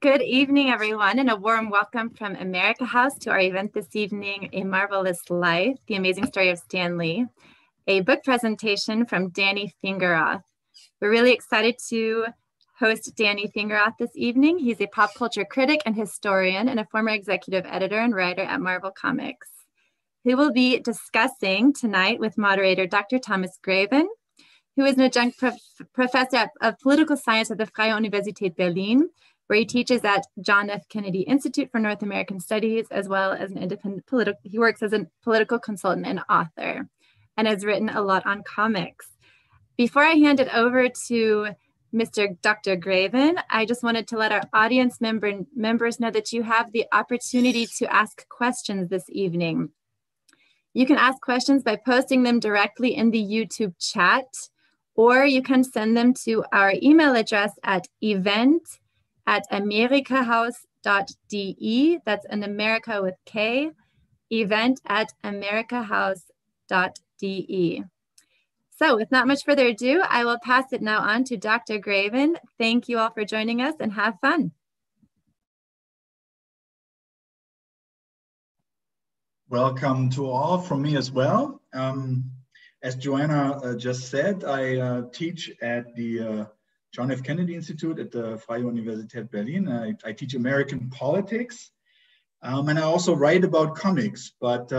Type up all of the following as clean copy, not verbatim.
Good evening, everyone, and a warm welcome from amerikahaus to our event this evening, A Marvelous Life, The Amazing Story of Stan Lee, a book presentation from Danny Fingeroth. We're really excited to host Danny Fingeroth this evening. He's a pop culture critic and historian and a former executive editor and writer at Marvel Comics. He will be discussing tonight with moderator Dr. Thomas Graven, who is an adjunct professor of political science at the Freie Universität Berlin, where he teaches at John F. Kennedy Institute for North American Studies, as well as an independent he works as a political consultant and author, and has written a lot on comics. Before I hand it over to Mr. Dr. Graven, I just wanted to let our audience members know that you have the opportunity to ask questions this evening. You can ask questions by posting them directly in the YouTube chat, or you can send them to our email address at event@amerikahaus.de. That's an America with K, event@amerikahaus.de. So with not much further ado, I will pass it now on to Dr. Graven. Thank you all for joining us and have fun. Welcome to all from me as well. As Joanna just said, I teach at the John F. Kennedy Institute at the Freie Universität Berlin. I teach American politics, and I also write about comics, but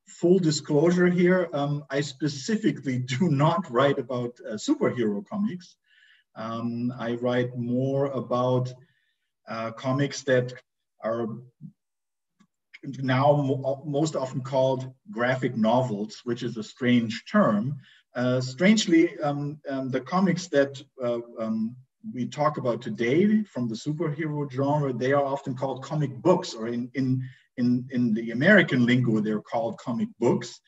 full disclosure here, I specifically do not write about superhero comics. I write more about comics that are now most often called graphic novels, which is a strange term. Strangely, the comics that we talk about today from the superhero genre, they are often called comic books, or in the American lingo, they're called comic books,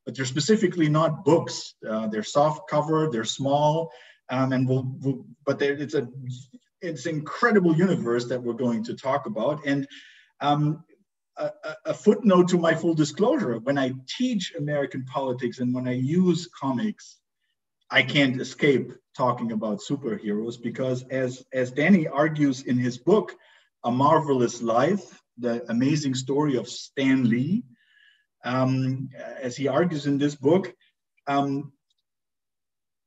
but they're specifically not books. They're soft cover, they're small, but it's an incredible universe that we're going to talk about. And a footnote to my full disclosure: when I teach American politics and when I use comics, I can't escape talking about superheroes, because as Danny argues in his book, A Marvelous Life, The Amazing Story of Stan Lee, as he argues in this book,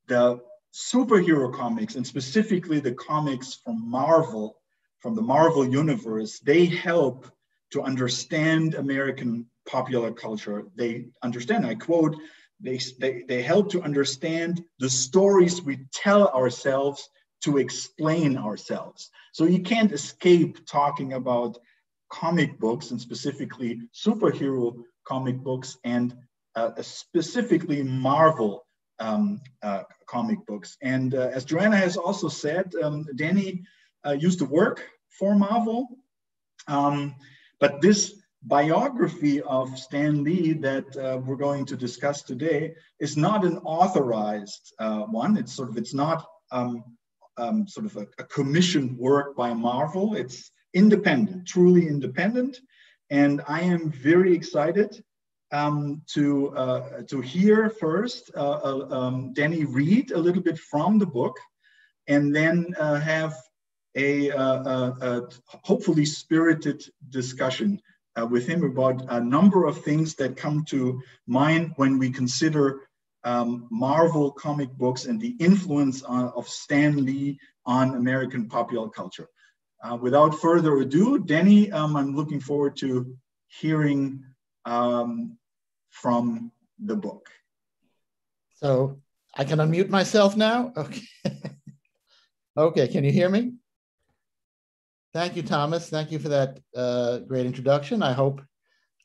the superhero comics, and specifically the comics from Marvel, from the Marvel universe, they help to understand American popular culture. They understand, I quote, they help to understand the stories we tell ourselves to explain ourselves. So you can't escape talking about comic books, and specifically superhero comic books, and specifically Marvel comic books. And as Joanna has also said, Danny used to work for Marvel. But this biography of Stan Lee that we're going to discuss today is not an authorized one. It's not sort of a commissioned work by Marvel. It's independent, truly independent. And I am very excited to hear first Danny read a little bit from the book, and then have a hopefully spirited discussion with him about a number of things that come to mind when we consider Marvel comic books and the influence of Stan Lee on American popular culture. Without further ado, Danny, I'm looking forward to hearing from the book. So I can unmute myself now? Okay. Okay, can you hear me? Thank you, Thomas. Thank you for that great introduction. I hope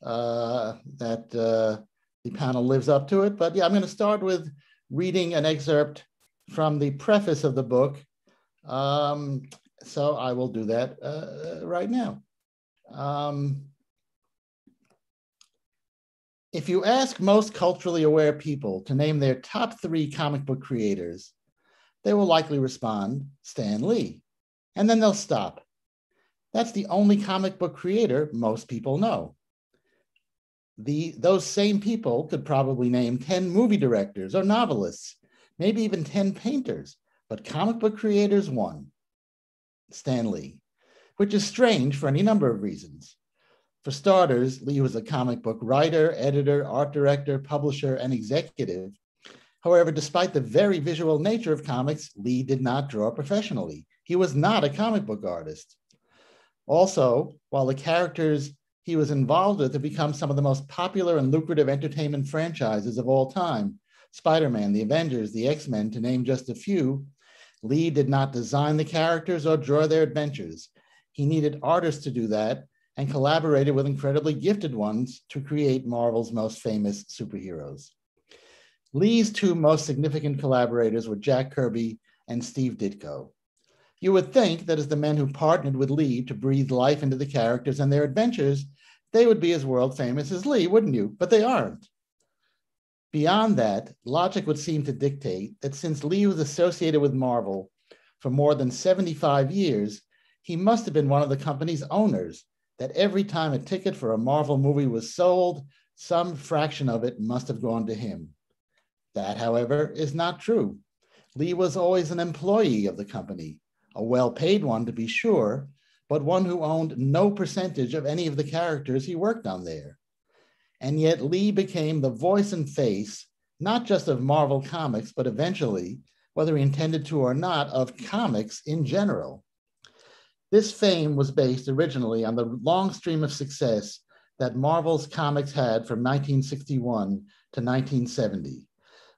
that the panel lives up to it. But yeah, I'm going to start with reading an excerpt from the preface of the book. So I will do that right now. If you ask most culturally aware people to name their top 3 comic book creators, they will likely respond, Stan Lee, and then they'll stop. That's the only comic book creator most people know. Those same people could probably name 10 movie directors or novelists, maybe even 10 painters, but comic book creators won, Stan Lee, which is strange for any number of reasons. For starters, Lee was a comic book writer, editor, art director, publisher, and executive. However, despite the very visual nature of comics, Lee did not draw professionally. He was not a comic book artist. Also, while the characters he was involved with have become some of the most popular and lucrative entertainment franchises of all time, Spider-Man, the Avengers, the X-Men, to name just a few, Lee did not design the characters or draw their adventures. He needed artists to do that and collaborated with incredibly gifted ones to create Marvel's most famous superheroes. Lee's two most significant collaborators were Jack Kirby and Steve Ditko. You would think that as the men who partnered with Lee to breathe life into the characters and their adventures, they would be as world famous as Lee, wouldn't you? But they aren't. Beyond that, logic would seem to dictate that since Lee was associated with Marvel for more than 75 years, he must have been one of the company's owners, that every time a ticket for a Marvel movie was sold, some fraction of it must have gone to him. That, however, is not true. Lee was always an employee of the company, a well-paid one to be sure, but one who owned no percentage of any of the characters he worked on there. And yet Lee became the voice and face, not just of Marvel Comics, but eventually, whether he intended to or not, of comics in general. This fame was based originally on the long stream of success that Marvel's comics had from 1961 to 1970,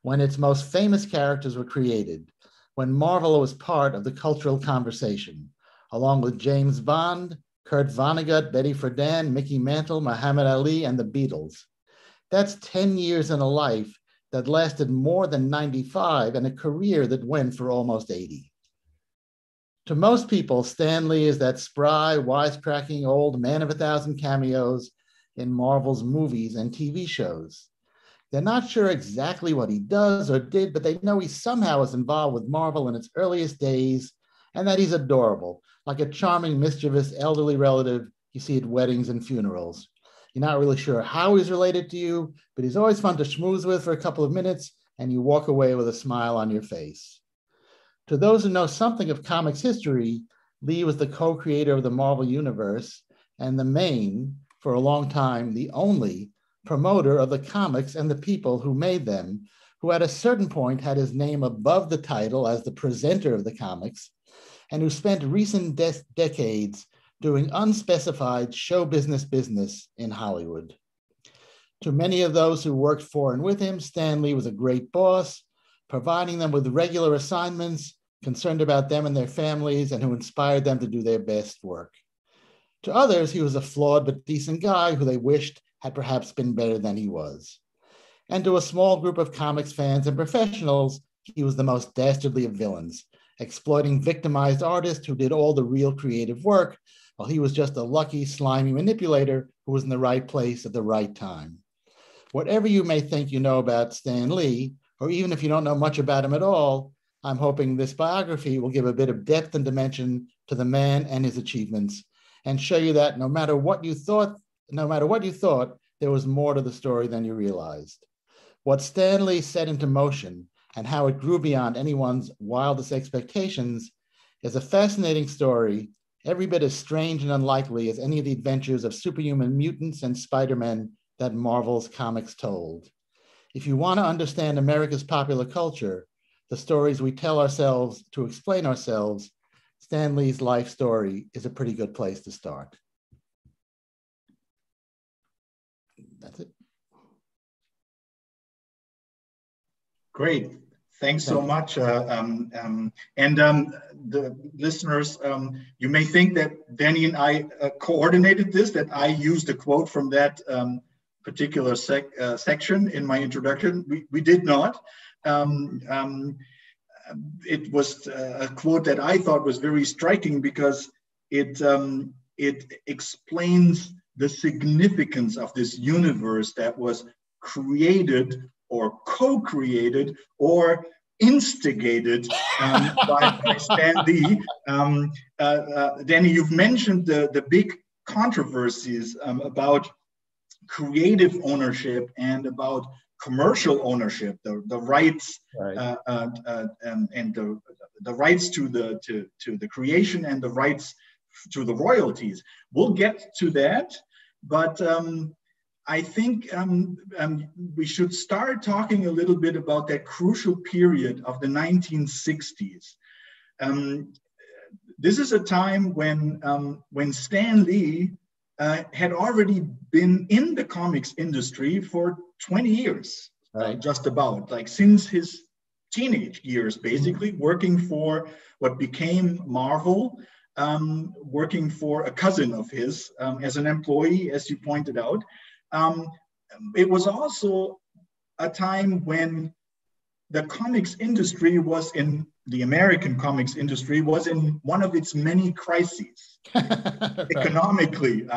when its most famous characters were created, when Marvel was part of the cultural conversation, along with James Bond, Kurt Vonnegut, Betty Friedan, Mickey Mantle, Muhammad Ali, and the Beatles. That's 10 years in a life that lasted more than 95 and a career that went for almost 80. To most people, Stan Lee is that spry, wisecracking old man of 1,000 cameos in Marvel's movies and TV shows. They're not sure exactly what he does or did, but they know he somehow was involved with Marvel in its earliest days and that he's adorable, like a charming, mischievous, elderly relative you see at weddings and funerals. You're not really sure how he's related to you, but he's always fun to schmooze with for a couple of minutes, and you walk away with a smile on your face. To those who know something of comics history, Lee was the co-creator of the Marvel Universe and the main, for a long time, the only promoter of the comics and the people who made them, who at a certain point had his name above the title as the presenter of the comics, and who spent recent decades doing unspecified show business in Hollywood. To many of those who worked for and with him, Stan Lee was a great boss, providing them with regular assignments, concerned about them and their families, and who inspired them to do their best work. To others, he was a flawed but decent guy who they wished had perhaps been better than he was. And to a small group of comics fans and professionals, he was the most dastardly of villains, exploiting victimized artists who did all the real creative work, while he was just a lucky, slimy manipulator who was in the right place at the right time. Whatever you may think you know about Stan Lee, or even if you don't know much about him at all, I'm hoping this biography will give a bit of depth and dimension to the man and his achievements, and show you that no matter what you thought, there was more to the story than you realized. What Stan Lee set into motion and how it grew beyond anyone's wildest expectations is a fascinating story, every bit as strange and unlikely as any of the adventures of superhuman mutants and Spider-Men that Marvel's comics told. If you want to understand America's popular culture, the stories we tell ourselves to explain ourselves, Stan Lee's life story is a pretty good place to start. That's it. Great. Thanks so much. The listeners, you may think that Danny and I coordinated this, that I used a quote from that particular section in my introduction. We did not. It was a quote that I thought was very striking because it explains the significance of this universe that was created or co-created or instigated by Stan Lee. Danny, you've mentioned the big controversies about creative ownership and about commercial ownership, the rights, right. And the rights to the creation and the rights to the royalties. We'll get to that, but I think we should start talking a little bit about that crucial period of the 1960s. This is a time when Stan Lee had already been in the comics industry for 20 years, right. Just about, like since his teenage years, basically, working for what became Marvel, working for a cousin of his as an employee, as you pointed out. It was also a time when the comics industry the American comics industry was in one of its many crises, right. Economically.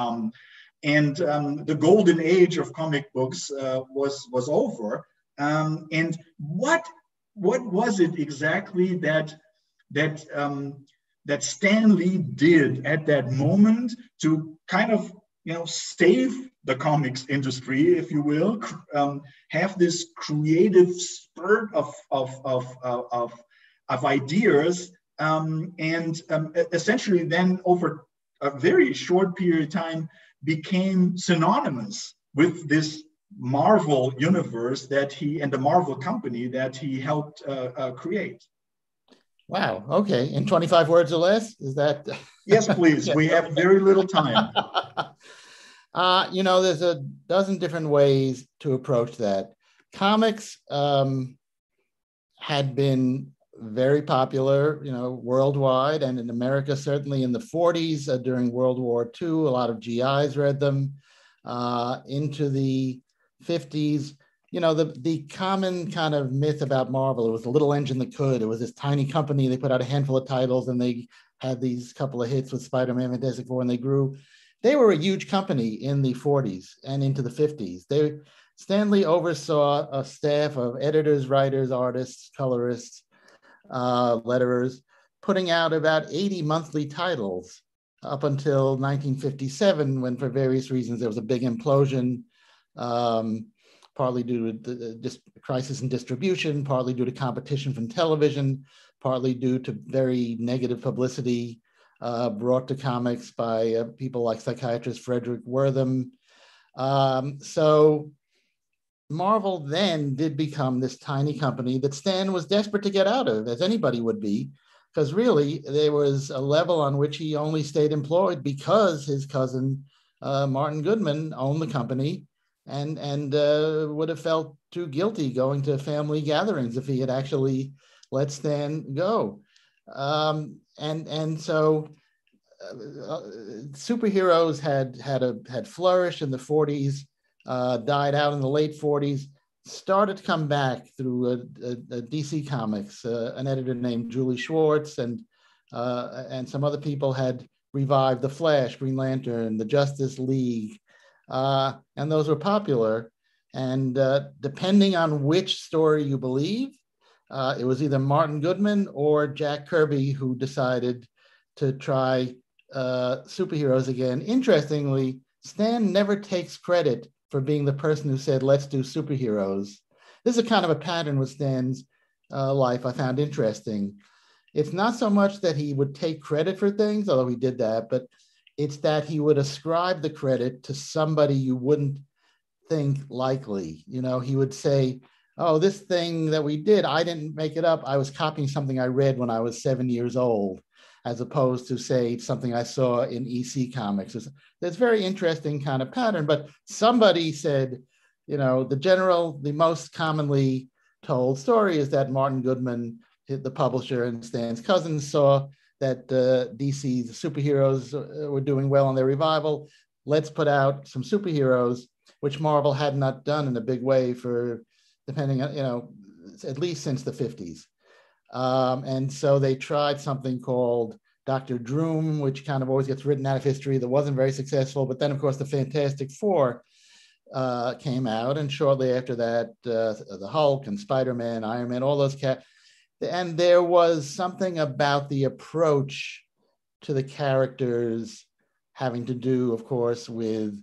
And the golden age of comic books was over. And what was it exactly that Stan Lee did at that moment to kind of save the comics industry, if you will, have this creative spurt of ideas, and essentially then over a very short period of time became synonymous with this Marvel universe and the Marvel company that he helped create. Wow. Okay. In 25 words or less? Is that? Yes, please. We have very little time. There's a dozen different ways to approach that. Comics had been very popular, worldwide, and in America, certainly in the 40s during World War II, a lot of GIs read them. Into the 50s, the common kind of myth about Marvel, it was a little engine that could. It was this tiny company. They put out a handful of titles, and they had these couple of hits with Spider-Man, Fantastic Four, and they grew. They were a huge company in the 40s and into the 50s. Stan Lee oversaw a staff of editors, writers, artists, colorists, letterers, putting out about 80 monthly titles up until 1957, when for various reasons there was a big implosion, partly due to the crisis in distribution, partly due to competition from television, partly due to very negative publicity brought to comics by people like psychiatrist Frederick Wortham. So Marvel then did become this tiny company that Stan was desperate to get out of, as anybody would be, because really there was a level on which he only stayed employed because his cousin Martin Goodman owned the company, and would have felt too guilty going to family gatherings if he had actually let Stan go. And so superheroes had flourished in the 40s, died out in the late 40s, started to come back through a DC Comics. An editor named Julie Schwartz and some other people had revived The Flash, Green Lantern, the Justice League, and those were popular. And depending on which story you believe, it was either Martin Goodman or Jack Kirby who decided to try superheroes again. Interestingly, Stan never takes credit for being the person who said, let's do superheroes. This is a kind of a pattern with Stan's life I found interesting. It's not so much that he would take credit for things, although he did that, but it's that he would ascribe the credit to somebody you wouldn't think likely. He would say, oh, this thing that we did, I didn't make it up. I was copying something I read when I was 7 years old, as opposed to, say, something I saw in EC Comics. That's a very interesting kind of pattern. But somebody said, the most commonly told story is that Martin Goodman, the publisher and Stan's cousin, saw that DC's superheroes were doing well in their revival. Let's put out some superheroes, which Marvel had not done in a big way for, depending on, at least since the 50s. And so they tried something called Dr. Droom, which kind of always gets written out of history, that wasn't very successful. But then, of course, the Fantastic Four came out. And shortly after that, the Hulk and Spider-Man, Iron Man, all those and there was something about the approach to the characters having to do, of course, with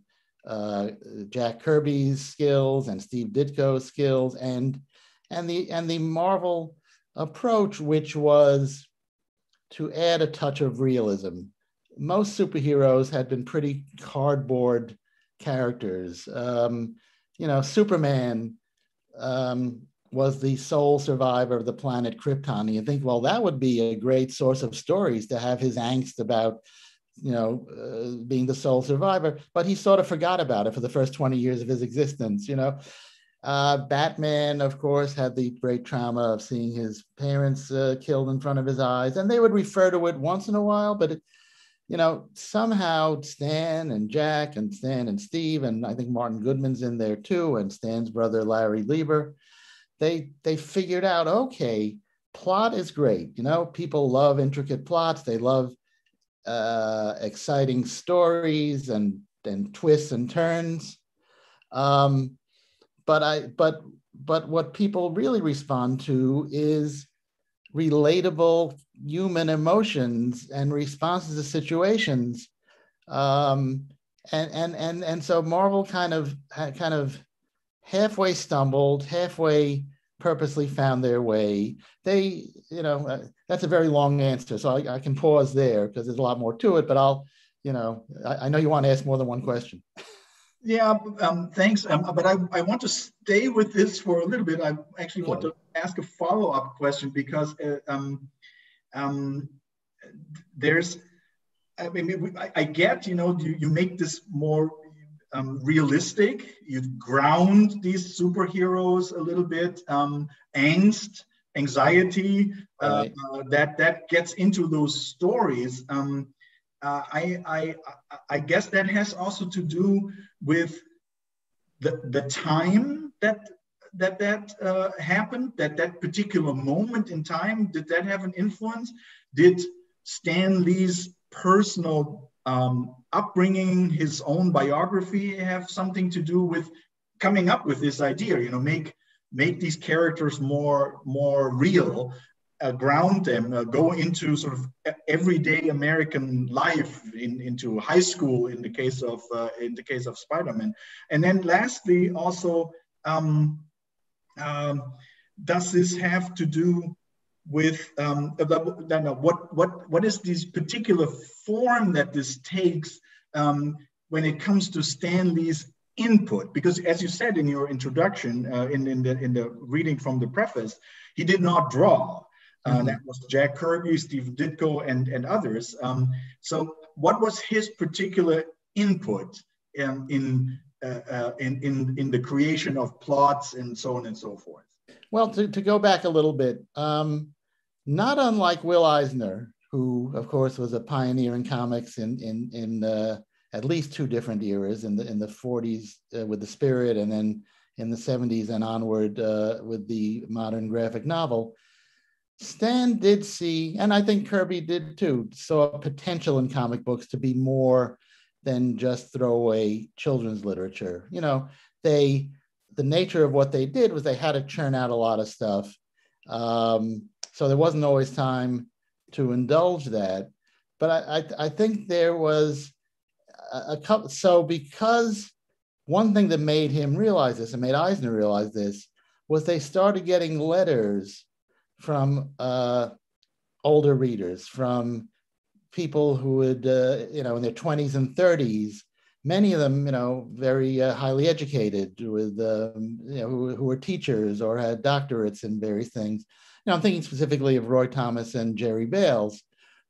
Jack Kirby's skills and Steve Ditko's skills and the Marvel approach, which was to add a touch of realism. most superheroes had been pretty cardboard characters. Superman was the sole survivor of the planet Krypton. And you think, well, that would be a great source of stories to have his angst about, being the sole survivor. But he sort of forgot about it for the first 20 years of his existence. Batman, of course, had the great trauma of seeing his parents killed in front of his eyes, and they would refer to it once in a while, but somehow Stan and Jack and Stan and Steve, and I think Martin Goodman's in there too, and Stan's brother Larry Lieber, they figured out, okay, plot is great. People love intricate plots. They love exciting stories and twists and turns. But what people really respond to is relatable human emotions and responses to situations, and so Marvel kind of halfway stumbled, halfway purposely found their way. They, that's a very long answer, so I can pause there because there's a lot more to it. But I know you want to ask more than one question. Yeah, thanks. But I want to stay with this for a little bit. I actually want to ask a follow-up question because there's, I get, you make this more realistic. You ground these superheroes a little bit, angst, anxiety, right. that gets into those stories. I guess that has also to do with the time that happened, that particular moment in time. Did that have an influence? Did Stan Lee's personal upbringing, his own biography, have something to do with coming up with this idea? Make these characters more real. Ground them, go into sort of everyday American life, into high school in the case of Spider-Man. And then lastly, also, does this have to do with what is this particular form that this takes when it comes to Stan Lee's input? Because as you said in your introduction, in the reading from the preface, he did not draw. That was Jack Kirby, Steve Ditko, and others. So, what was his particular input in the creation of plots and so on and so forth? Well, to go back a little bit, not unlike Will Eisner, who, of course, was a pioneer in comics in at least two different eras, in the 40s with the Spirit, and then in the 70s and onward with the modern graphic novel. Stan did see, and I think Kirby did too, saw potential in comic books to be more than just throwaway children's literature. The nature of what they did was they had to churn out a lot of stuff. So there wasn't always time to indulge that. But I think there was a couple. So because one thing that made him realize this and made Eisner realize this was they started getting letters from older readers, from people who would, in their 20s and 30s, many of them, very highly educated, with, who were teachers or had doctorates in various things. I'm thinking specifically of Roy Thomas and Jerry Bales,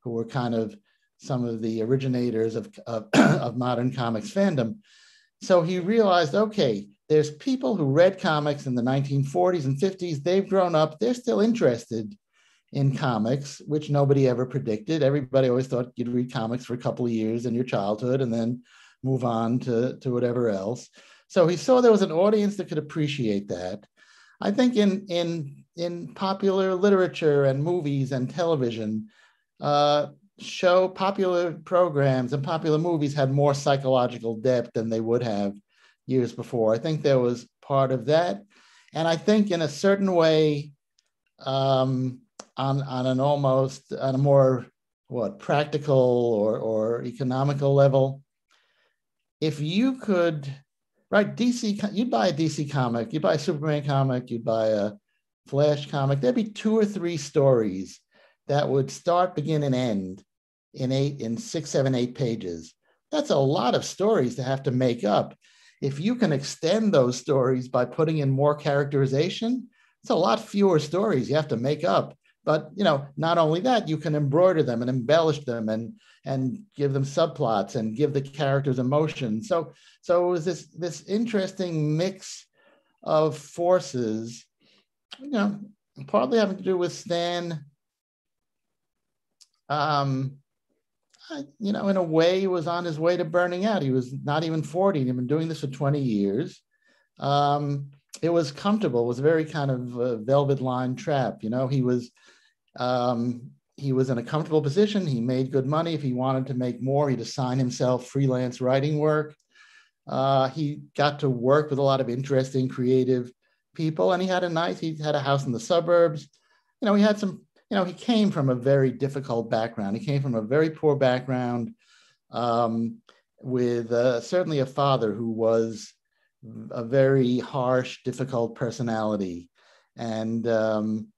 who were kind of some of the originators of modern comics fandom. So he realized, okay, there's people who read comics in the 1940s and 50s. They've grown up. They're still interested in comics, which nobody ever predicted. Everybody always thought you'd read comics for a couple of years in your childhood and then move on to whatever else. So he saw there was an audience that could appreciate that. I think in popular literature and movies and television, popular programs and popular movies had more psychological depth than they would have years before. I think there was part of that. And I think in a certain way, on a more practical or economical level, if you could write DC, you'd buy a DC comic, you'd buy a Superman comic, you'd buy a Flash comic, there'd be 2 or 3 stories that would start, begin, and end in 6, 7, 8 pages. That's a lot of stories to have to make up. If you can extend those stories by putting in more characterization, it's a lot fewer stories you have to make up. But not only that, you can embroider them and embellish them and give them subplots and give the characters emotion. So it was this interesting mix of forces, partly having to do with Stan. In a way, he was on his way to burning out. He was not even 40. He'd been doing this for 20 years. It was comfortable. It was a very kind of velvet line trap. He was in a comfortable position. He made good money. If he wanted to make more, he'd assign himself freelance writing work. He got to work with a lot of interesting, creative people, and he had a house in the suburbs. He had some. He came from a very difficult background. He came from a very poor background with certainly a father who was a very harsh, difficult personality and couldn't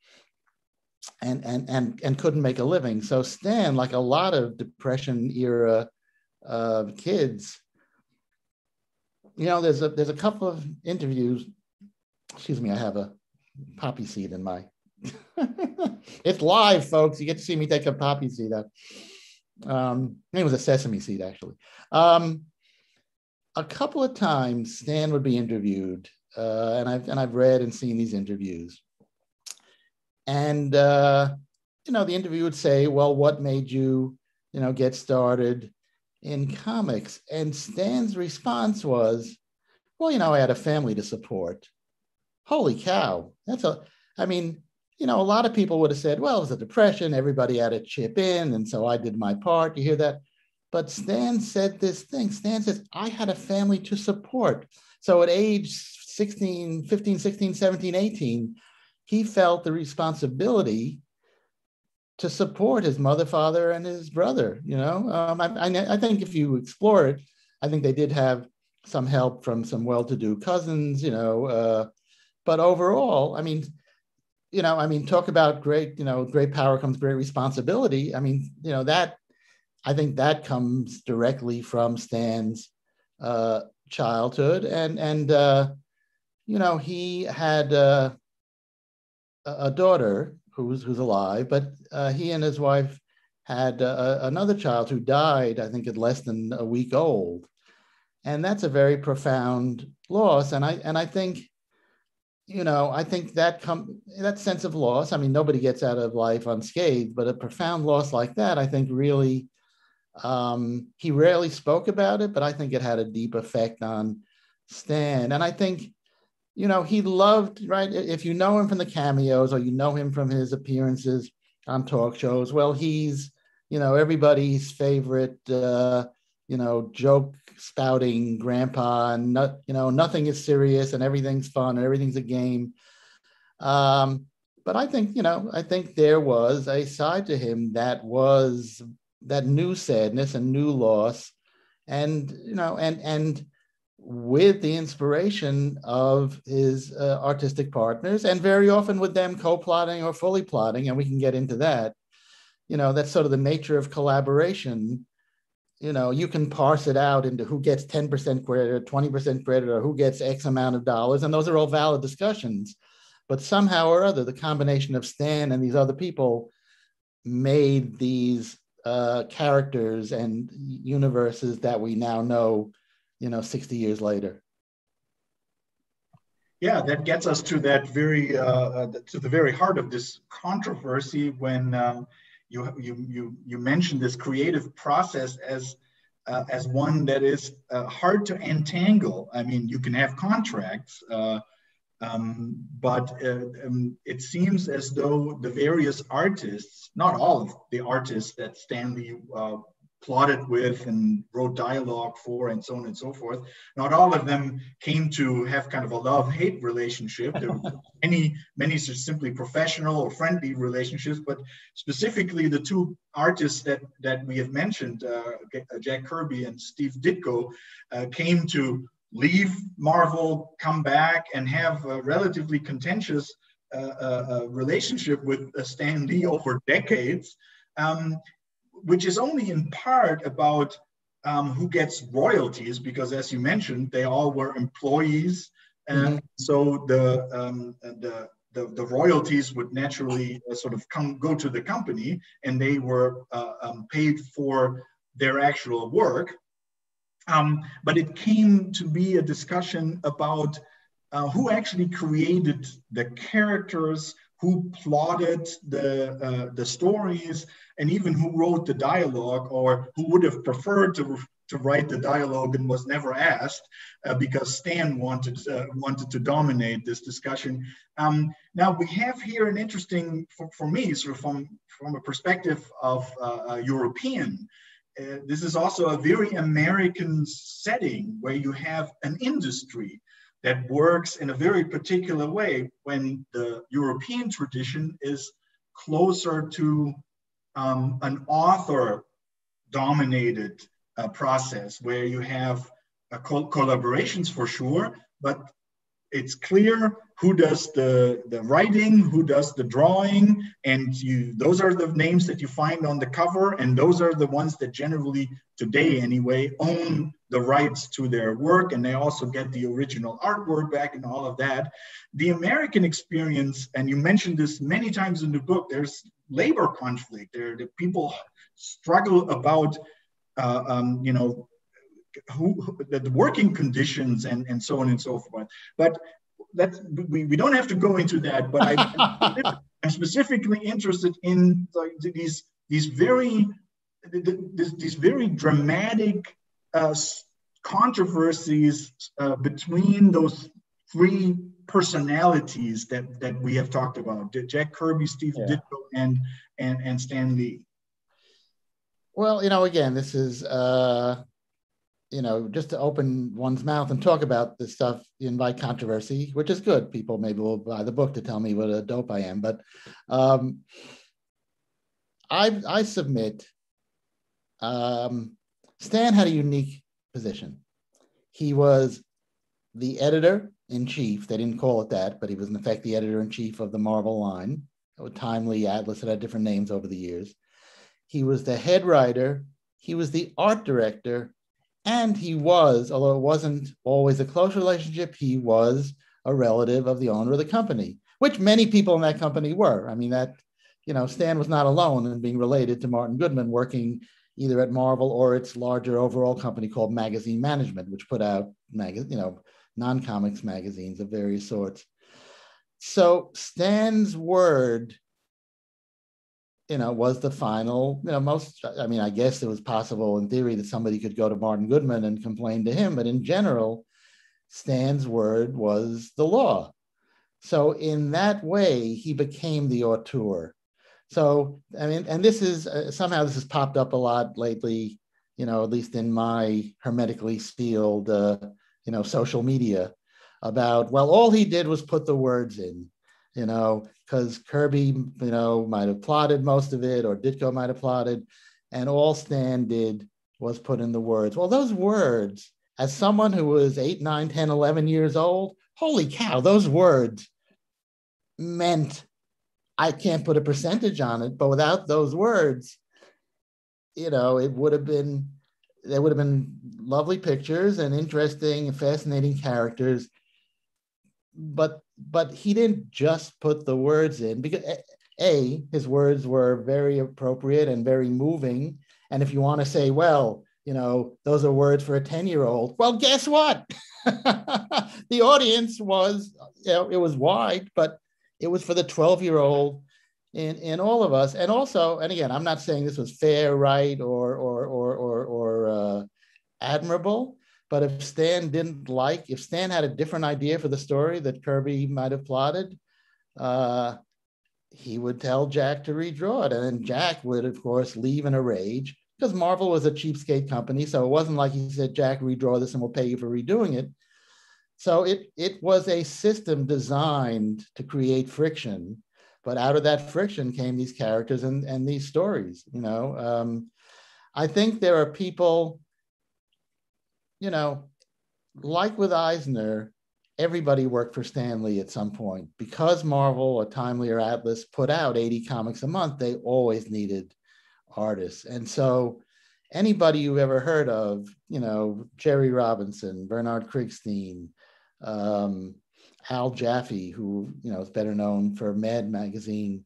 make a living. So Stan, like a lot of Depression era kids, there's a couple of interviews. Excuse me, I have a poppy seed in my it's live, folks. You get to see me take a poppy seed out. It was a sesame seed, actually. A couple of times, Stan would be interviewed, and I've read and seen these interviews. And the interview would say, "Well, what made you, get started in comics?" And Stan's response was, "Well, I had a family to support." Holy cow! A lot of people would have said, well, it was a depression, everybody had to chip in, and so I did my part. You hear that? But Stan said this thing. Stan says, I had a family to support. So at age 15, 16, 17, 18, he felt the responsibility to support his mother, father, and his brother. I think if you explore it, I think they did have some help from some well-to-do cousins, but overall, talk about great power comes great responsibility. I think that comes directly from Stan's childhood. He had a daughter who's alive, but he and his wife had another child who died, I think, at less than a week old. And that's a very profound loss. And I think, I think that sense of loss, nobody gets out of life unscathed, but a profound loss like that, I think really, he rarely spoke about it, but I think it had a deep effect on Stan. And I think, he loved, right? If you know him from the cameos or you know him from his appearances on talk shows, well, he's, everybody's favorite, joke spouting grandpa, and nothing is serious and everything's fun and everything's a game. But I think there was a side to him that was that new sadness and new loss, and with the inspiration of his artistic partners, and very often with them co-plotting or fully plotting, and we can get into that. That's sort of the nature of collaboration. You can parse it out into who gets 10% credit or 20% credit or who gets X amount of dollars. And those are all valid discussions. But somehow or other, the combination of Stan and these other people made these characters and universes that we now know, 60 years later. Yeah, that gets us to that to the very heart of this controversy when you mentioned this creative process as one that is hard to entangle. You can have contracts, but it seems as though the various artists, not all of the artists that Stanley plotted with and wrote dialogue for and so on and so forth, not all of them came to have kind of a love-hate relationship. There were many simply professional or friendly relationships, but specifically the two artists that we have mentioned, Jack Kirby and Steve Ditko, came to leave Marvel, come back, and have a relatively contentious relationship with Stan Lee over decades. which is only in part about who gets royalties, because as you mentioned, they all were employees. And so the royalties would naturally sort of go to the company, and they were paid for their actual work. But it came to be a discussion about who actually created the characters, who plotted the stories, and even who wrote the dialogue, or who would have preferred to write the dialogue and was never asked because Stan wanted to dominate this discussion. Now we have here an interesting, for me, sort of from a perspective of European. This is also a very American setting where you have an industry that works in a very particular way, when the European tradition is closer to an author-dominated process, where you have collaborations for sure, but it's clear who does the writing, who does the drawing, and those are the names that you find on the cover, and those are the ones that generally, today anyway, own the rights to their work, and they also get the original artwork back and all of that. The American experience, and you mentioned this many times in the book, there's labor conflict. The people struggle about the working conditions and so on and so forth. But we don't have to go into that. But I'm specifically interested in these very dramatic controversies between those three personalities that we have talked about: Jack Kirby, Steve Ditko, and Stan Lee. Well, again, this is just to open one's mouth and talk about this stuff, invite controversy, which is good. People maybe will buy the book to tell me what a dope I am. But I submit Stan had a unique position. He was the editor-in-chief. They didn't call it that, but he was in effect the editor-in-chief of the Marvel line. Timely, Atlas, had different names over the years. He was the head writer. He was the art director. And he was, although it wasn't always a close relationship, he was a relative of the owner of the company, which many people in that company were. I mean, Stan was not alone in being related to Martin Goodman, working either at Marvel or its larger overall company called Magazine Management, which put out non-comics magazines of various sorts. So Stan's word, was the final, I guess it was possible in theory that somebody could go to Martin Goodman and complain to him, but in general, Stan's word was the law. So in that way, he became the auteur. So, and this is, somehow this has popped up a lot lately, at least in my hermetically sealed, social media about, well, all he did was put the words in, because Kirby, might have plotted most of it, or Ditko might have plotted, and all Stan did was put in the words. Well, those words, as someone who was 8, 9, 10, 11 years old, holy cow, those words meant, I can't put a percentage on it, but without those words, there would have been lovely pictures and interesting and fascinating characters. But he didn't just put the words in, because his words were very appropriate and very moving. And if you want to say, well, those are words for a 10-year-old, well, guess what? The audience was, it was wide, but it was for the 12-year-old in all of us. And also, and again, I'm not saying this was fair, right, or admirable. But if Stan had a different idea for the story that Kirby might have plotted, he would tell Jack to redraw it. And then Jack would, of course, leave in a rage, because Marvel was a cheapskate company. So it wasn't like he said, Jack, redraw this and we'll pay you for redoing it. So it was a system designed to create friction. But out of that friction came these characters and these stories. I think there are people, like with Eisner, everybody worked for Stan Lee at some point. Because Marvel or Timely or Atlas put out 80 comics a month, they always needed artists. And so anybody you've ever heard of, Jerry Robinson, Bernard Krigstein, Al Jaffe, who, is better known for Mad Magazine,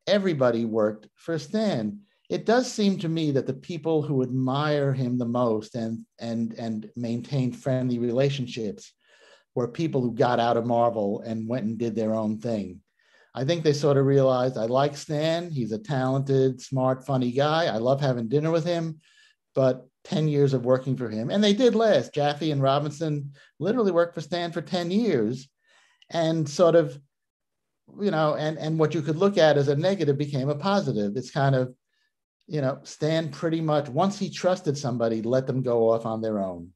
everybody worked for Stan. It does seem to me that the people who admire him the most and maintained friendly relationships were people who got out of Marvel and went and did their own thing. I think they sort of realized, I like Stan. He's a talented, smart, funny guy. I love having dinner with him, but 10 years of working for him, and they did last. Jaffe and Robinson literally worked for Stan for 10 years, and sort of, and what you could look at as a negative became a positive. It's kind of, Stan pretty much, once he trusted somebody, let them go off on their own.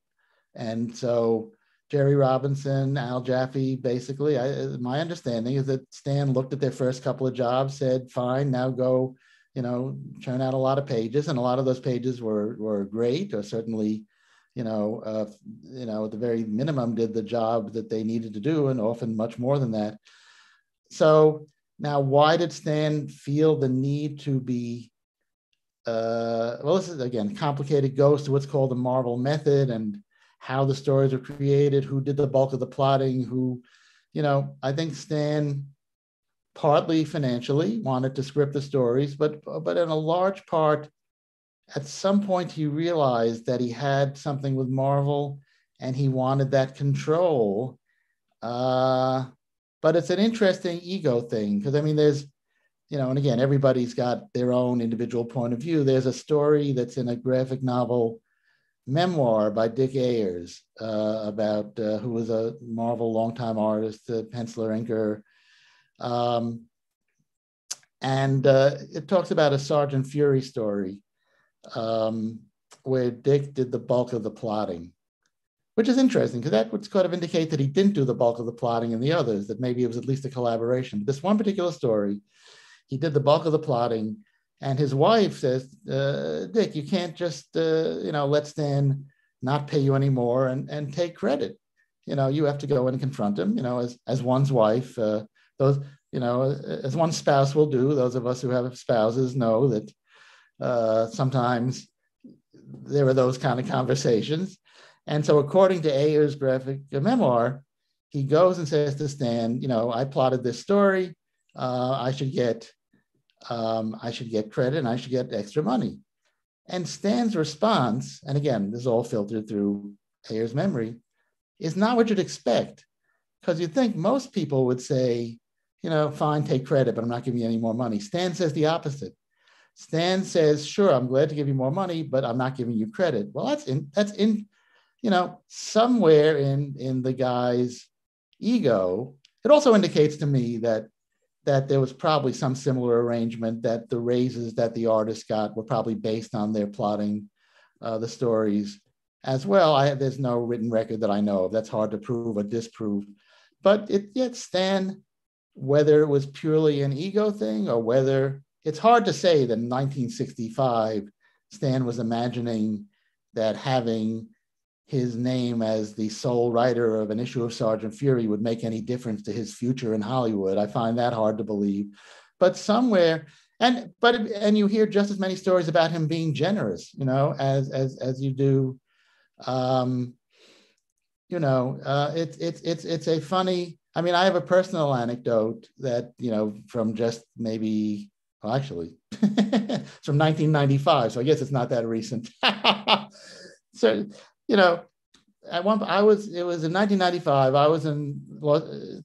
And so Jerry Robinson, Al Jaffe, basically, my understanding is that Stan looked at their first couple of jobs, said, fine, now go, churn out a lot of pages. And a lot of those pages were great, or certainly, at the very minimum did the job that they needed to do, and often much more than that. So now, why did Stan feel the need to be, this is, again, complicated, goes to what's called the Marvel method and how the stories were created, who did the bulk of the plotting, who, I think Stan partly financially wanted to script the stories, but in a large part, at some point he realized that he had something with Marvel and he wanted that control. But it's an interesting ego thing, because there's, and again, everybody's got their own individual point of view. There's a story that's in a graphic novel memoir by Dick Ayers about who was a Marvel longtime artist, penciler, inker. And it talks about a Sergeant Fury story where Dick did the bulk of the plotting, which is interesting because that would sort of indicate that he didn't do the bulk of the plotting in the others, that maybe it was at least a collaboration. But this one particular story, he did the bulk of the plotting. And his wife says, Dick, you can't just, let Stan not pay you anymore and take credit. You have to go in and confront him, as one's wife, as one spouse will do. Those of us who have spouses know that sometimes there are those kind of conversations. And so according to Ayers' graphic memoir, he goes and says to Stan, I plotted this story. I should get credit and I should get extra money. And Stan's response, and again, this is all filtered through Ayers' memory, is not what you'd expect. Because you'd think most people would say, fine, take credit, but I'm not giving you any more money. Stan says the opposite. Stan says, sure, I'm glad to give you more money, but I'm not giving you credit. Well, that's in somewhere in the guy's ego. It also indicates to me that there was probably some similar arrangement, that the raises that the artists got were probably based on their plotting the stories as well. There's no written record that I know of. That's hard to prove or disprove. But yet Stan, whether it was purely an ego thing or whether, it's hard to say that in 1965, Stan was imagining that having his name as the sole writer of an issue of Sergeant Fury would make any difference to his future in Hollywood. I find that hard to believe. But somewhere, and you hear just as many stories about him being generous, as you do. It's a funny. I have a personal anecdote that from just maybe, well, actually, it's from 1995. So I guess it's not that recent. So. It was in 1995. I was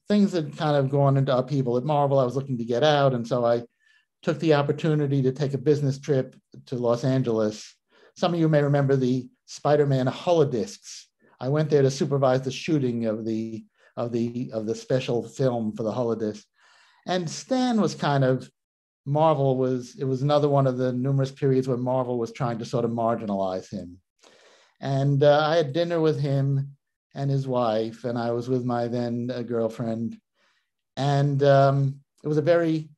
things had kind of gone into upheaval at Marvel. I was looking to get out. And so I took the opportunity to take a business trip to Los Angeles. Some of you may remember the Spider-Man Holodiscs. I went there to supervise the shooting of the special film for the Holodiscs. And Stan was it was another one of the numerous periods where Marvel was trying to sort of marginalize him. And I had dinner with him and his wife, and I was with my then girlfriend. And it was during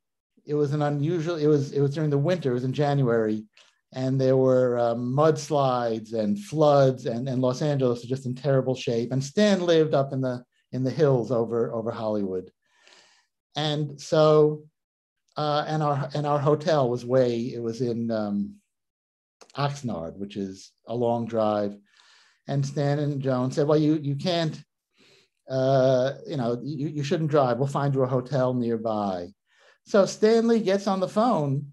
the winter, it was in January, and there were mudslides and floods, and Los Angeles was just in terrible shape. And Stan lived up in the hills over Hollywood. And so and our hotel was it was in Oxnard, which is a long drive. And Stan and Joan said, well, you can't, you shouldn't drive. We'll find you a hotel nearby. So Stanley gets on the phone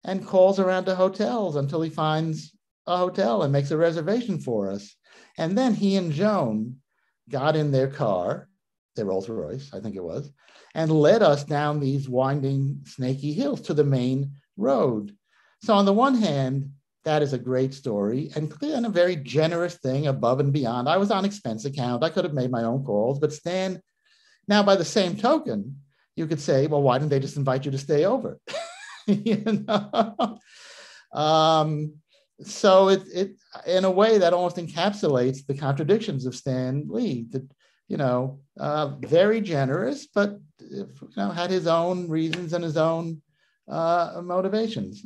and calls around to hotels until he finds a hotel and makes a reservation for us. And then he and Joan got in their car, their Rolls Royce, I think it was, and led us down these winding, snaky hills to the main road. So on the one hand, that is a great story and a very generous thing above and beyond. I was on expense account. I could have made my own calls, but Stan, now by the same token, you could say, well, why didn't they just invite you to stay over? So it in a way that almost encapsulates the contradictions of Stan Lee. That very generous, but had his own reasons and his own motivations.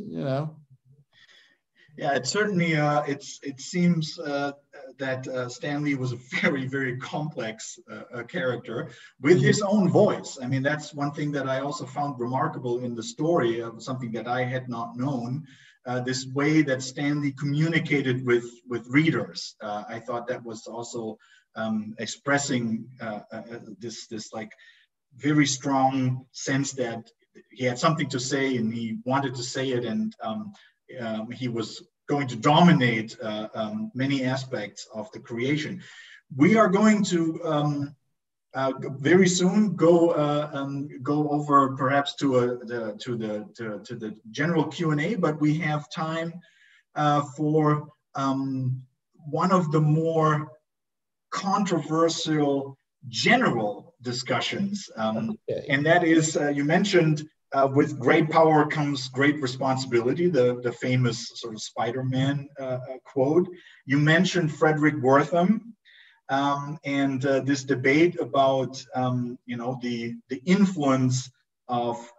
Yeah, it certainly it seems that Stan Lee was a very, very complex character with his own voice. I mean, that's one thing that I also found remarkable in the story of something that I had not known. This way that Stan Lee communicated with readers. I thought that was also expressing this like very strong sense that he had something to say and he wanted to say it, and he was going to dominate many aspects of the creation. We are going to very soon go over perhaps to the general Q&A, but we have time for one of the more controversial general discussions, and that is you mentioned. With great power comes great responsibility, the famous sort of Spider-Man quote. You mentioned Frederick Wertham and this debate about the influence of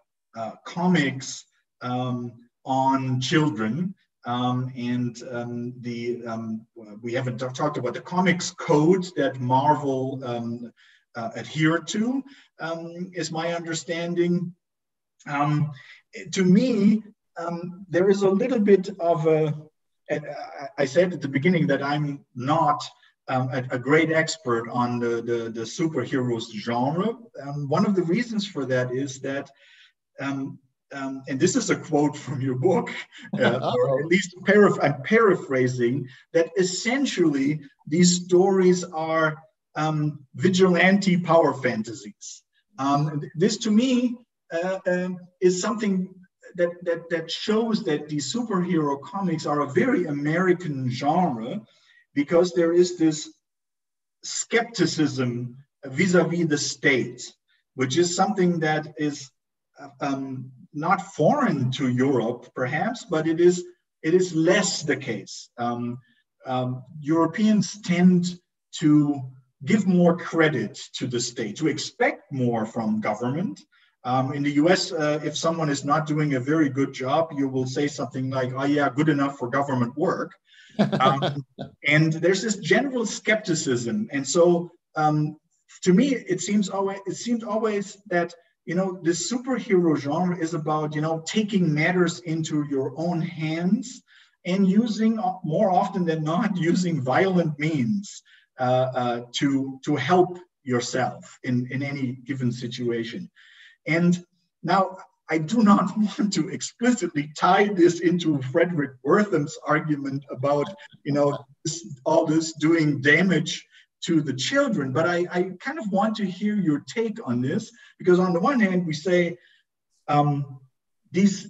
comics on children, we haven't talked about the comics code that Marvel adhered to, is my understanding. To me, there is a little bit of I said at the beginning that I'm not a great expert on the superheroes genre. One of the reasons for that is that, and this is a quote from your book, or at least I'm paraphrasing, that essentially these stories are vigilante power fantasies. This to me is something that shows that these superhero comics are a very American genre, because there is this skepticism vis-a-vis the state, which is something that is not foreign to Europe, perhaps, but it is less the case. Europeans tend to give more credit to the state, to expect more from government. In the US, if someone is not doing a very good job, you will say something like, oh yeah, good enough for government work. And there's this general skepticism. And so to me, it seemed always that, this superhero genre is about, taking matters into your own hands and using, more often than not, using violent means to help yourself in any given situation. And now I do not want to explicitly tie this into Frederick Wertham's argument about, all this doing damage to the children, but I kind of want to hear your take on this, because on the one hand, we say this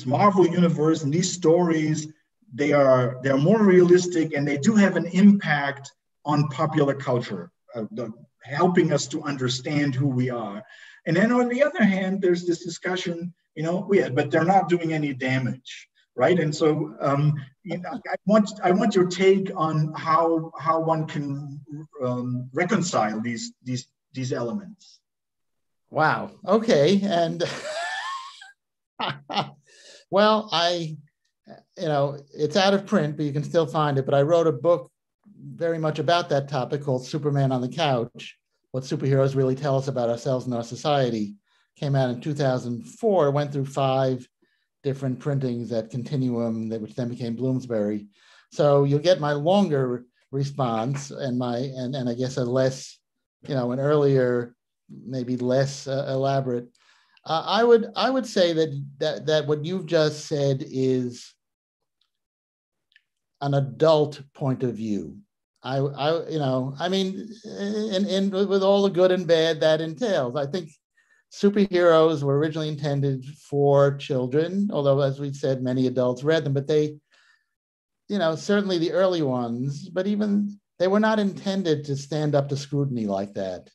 Marvel universe and these stories, they're more realistic and they do have an impact on popular culture, helping us to understand who we are. And then on the other hand, there's this discussion, but they're not doing any damage, right? And so I want your take on how one can reconcile these elements. Wow. Okay. And well, it's out of print, but you can still find it. But I wrote a book very much about that topic called Superman on the Couch: What Superheroes Really Tell Us About Ourselves and Our Society. came out in 2004, went through 5 different printings at Continuum, which then became Bloomsbury. So you'll get my longer response and I guess a less, an earlier, maybe less elaborate. I would say that what you've just said is an adult point of view. And with all the good and bad that entails, I think superheroes were originally intended for children, although, as we said, many adults read them, but they, certainly the early ones, but even they were not intended to stand up to scrutiny like that.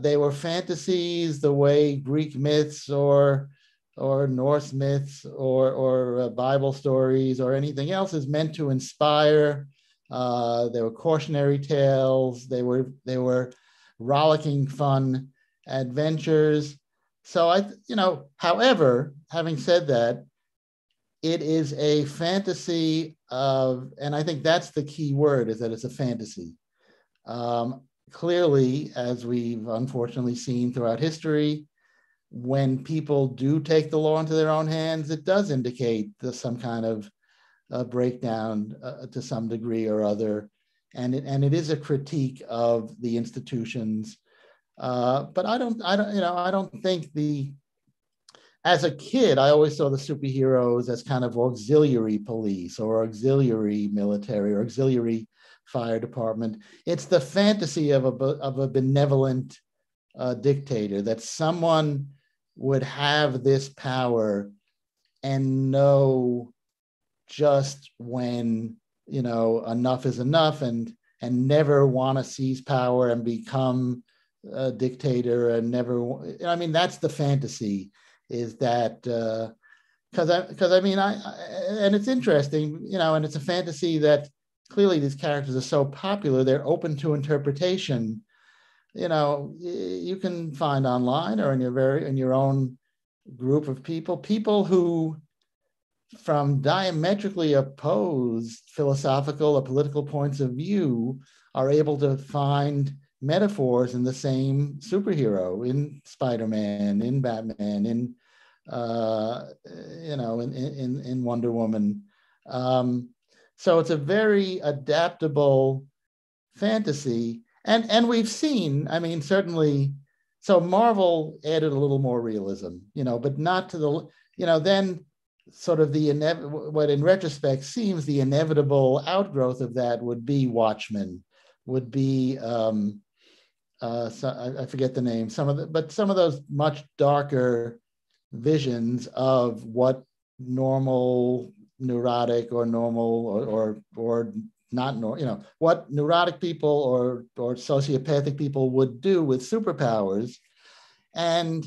They were fantasies the way Greek myths or Norse myths or Bible stories or anything else is meant to inspire. They were cautionary tales. They were rollicking fun adventures. So however, having said that, it is a fantasy of, and I think that's the key word, is that it's a fantasy. Clearly, as we've unfortunately seen throughout history, when people do take the law into their own hands, it does indicate some kind of breakdown to some degree or other, and it is a critique of the institutions. But I don't think as a kid, I always saw the superheroes as kind of auxiliary police or auxiliary military or auxiliary fire department. It's the fantasy of a benevolent dictator, that someone would have this power and know just when, enough is enough, and never want to seize power and become a dictator, and never, that's the fantasy, is that, and it's interesting, and it's a fantasy that clearly these characters are so popular, they're open to interpretation. You can find online or in your own group of people who, from diametrically opposed philosophical or political points of view, are able to find metaphors in the same superhero, in Spider-Man, in Batman, in Wonder Woman. So it's a very adaptable fantasy, and we've seen, certainly. So Marvel added a little more realism, but not to the, then sort of what in retrospect seems the inevitable outgrowth of that would be Watchmen, would be I forget the name, but some of those much darker visions of what normal neurotic or normal or not normal, what neurotic people or sociopathic people would do with superpowers. And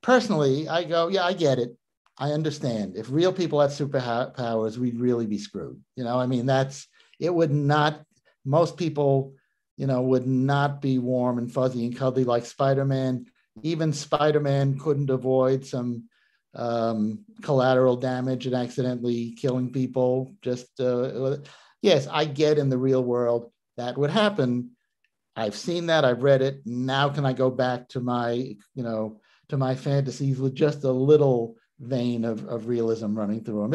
personally, I go, yeah, I get it. I understand. If real people had superpowers, we'd really be screwed. It would not, most people, would not be warm and fuzzy and cuddly like Spider-Man. Even Spider-Man couldn't avoid some collateral damage and accidentally killing people. Yes, I get in the real world that would happen. I've seen that, I've read it. Now can I go back to my, to my fantasies with just a little vein of realism running through them.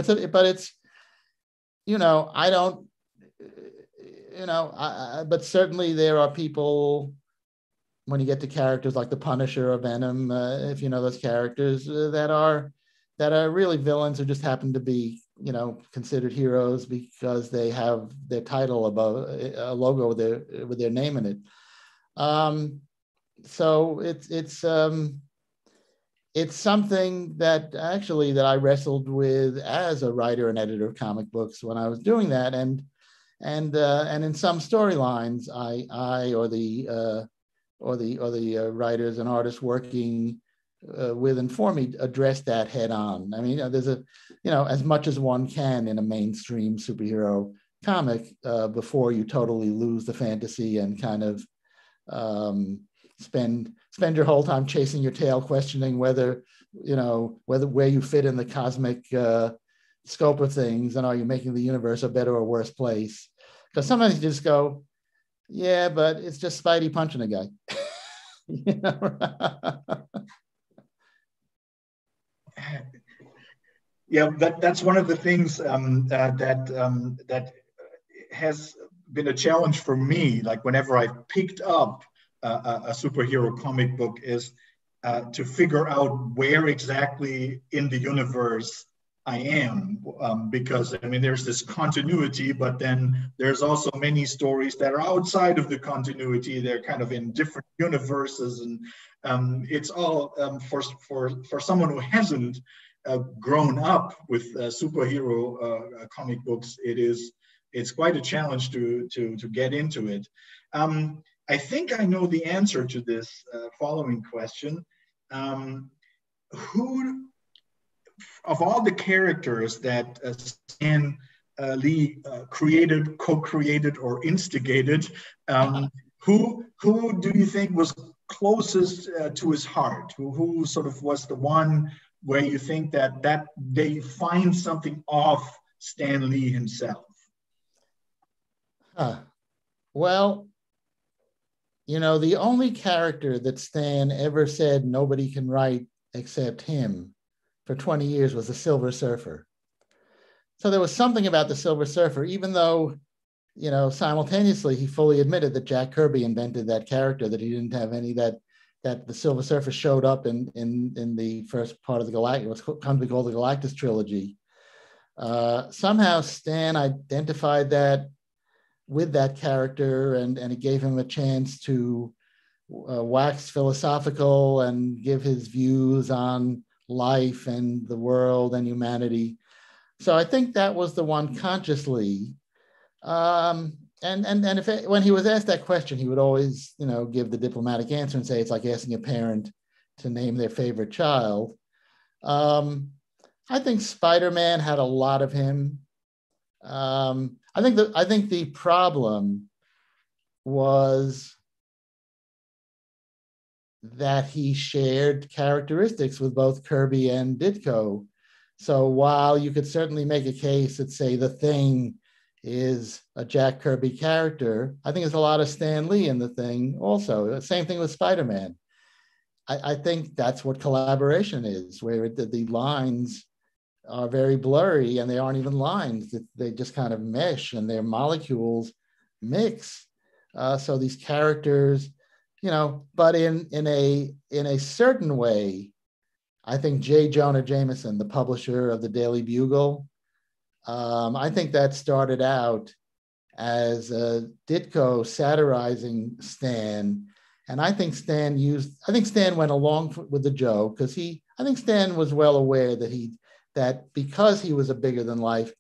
But certainly there are people, when you get to characters like the Punisher or Venom, if you know those characters, that are really villains who just happen to be, considered heroes because they have their title above a logo with their name in it. So it's something that actually that I wrestled with as a writer and editor of comic books when I was doing that, and in some storylines, I or the writers and artists working with and for me address that head on. There's as much as one can in a mainstream superhero comic before you totally lose the fantasy and kind of spend your whole time chasing your tail, questioning where you fit in the cosmic scope of things, and are you making the universe a better or worse place? Because sometimes you just go, yeah, but it's just Spidey punching a guy. You know? Yeah, that's one of the things that has been a challenge for me. Like whenever I've picked up a superhero comic book, is to figure out where exactly in the universe I am, because I mean there's this continuity, but then there's also many stories that are outside of the continuity. They're kind of in different universes, and it's all for someone who hasn't grown up with superhero comic books. It's quite a challenge to get into it. I think I know the answer to this following question. Who of all the characters that Stan Lee created, co-created, or instigated, who do you think was closest to his heart? Who sort of was the one where you think that they find something of Stan Lee himself? Well, you know, the only character that Stan ever said nobody can write except him for 20 years was the Silver Surfer. So there was something about the Silver Surfer, even though, you know, simultaneously he fully admitted that Jack Kirby invented that character, that he didn't have any, that the Silver Surfer showed up in the first part of the Galactus, what's come to be called the Galactus trilogy. Somehow Stan identified that with that character, and it gave him a chance to wax philosophical and give his views on life and the world and humanity. So I think that was the one consciously. And when he was asked that question, he would always, you know, give the diplomatic answer and say it's like asking a parent to name their favorite child. I think Spider-Man had a lot of him. I think the problem was that he shared characteristics with both Kirby and Ditko. So while you could certainly make a case that, say, The Thing is a Jack Kirby character, I think there's a lot of Stan Lee in The Thing also. The same thing with Spider-Man. I think that's what collaboration is, where the lines are very blurry and they aren't even lines. They just kind of mesh and their molecules mix. So these characters, you know, but in a certain way, I think J. Jonah Jameson, the publisher of the Daily Bugle, I think that started out as Ditko satirizing Stan. And I think Stan went along with the joke because I think Stan was well aware that because he was a bigger than life,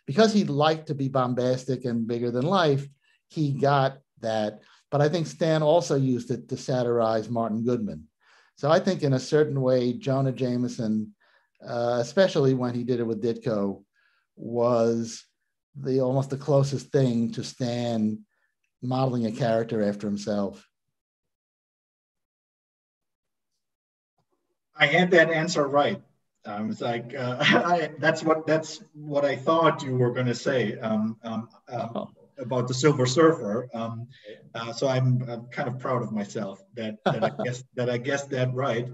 because he liked to be bombastic and bigger than life, he got that. But I think Stan also used it to satirize Martin Goodman. So I think in a certain way, Jonah Jameson, especially when he did it with Ditko, was almost the closest thing to Stan modeling a character after himself. I had that answer right. It's like that's what I thought you were going to say about the Silver Surfer. So I'm kind of proud of myself that I guessed that right.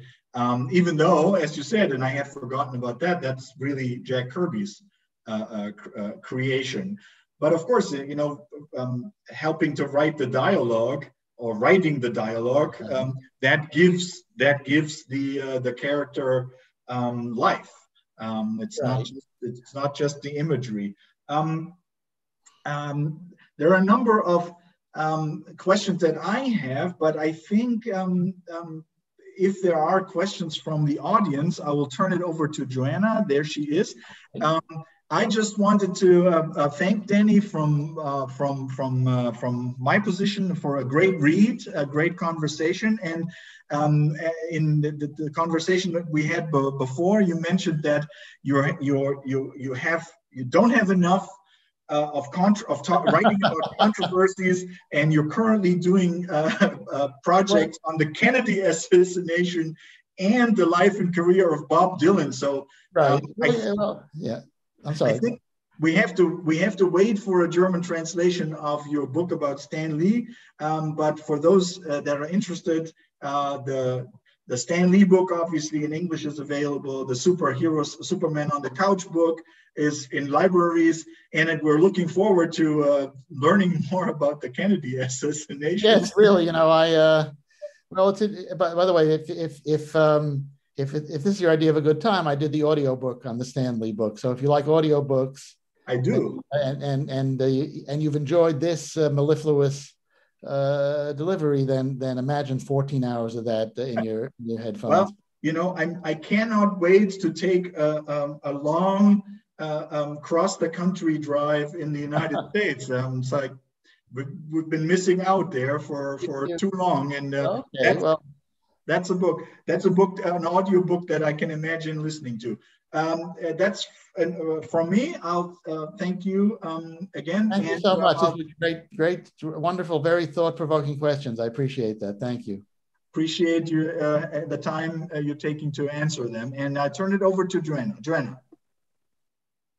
Even though, as you said, and I had forgotten about that, that's really Jack Kirby's creation. But of course, you know, helping to write the dialogue or writing the dialogue, that gives the character life. It's right. It's not just the imagery. There are a number of questions that I have, but I think if there are questions from the audience, I will turn it over to Joanna. There she is. I just wanted to thank Danny from my position for a great read, a great conversation. And in the conversation that we had before, you mentioned that you don't have enough writing about controversies, and you're currently doing projects on the Kennedy assassination and the life and career of Bob Dylan. So right. Yeah. I'm sorry. we have to wait for a German translation of your book about Stan Lee. But for those that are interested, the Stan Lee book, obviously in English, is available. The Superman on the Couch book is in libraries, and we're looking forward to learning more about the Kennedy assassination. Yes, really. Well, by the way, if this is your idea of a good time, I did the audio book on the Stan Lee book. So if you like audio books, I do, and you've enjoyed this mellifluous delivery, then imagine 14 hours of that in your headphones. Well, I cannot wait to take a long cross the country drive in the United States. It's like we've been missing out there for too long, and that's a book. That's an audio book that I can imagine listening to. That's from me. I'll thank you again. Thank you so much. This was great, wonderful, very thought-provoking questions. I appreciate that. Thank you. Appreciate the time you're taking to answer them. And I turn it over to Joanna.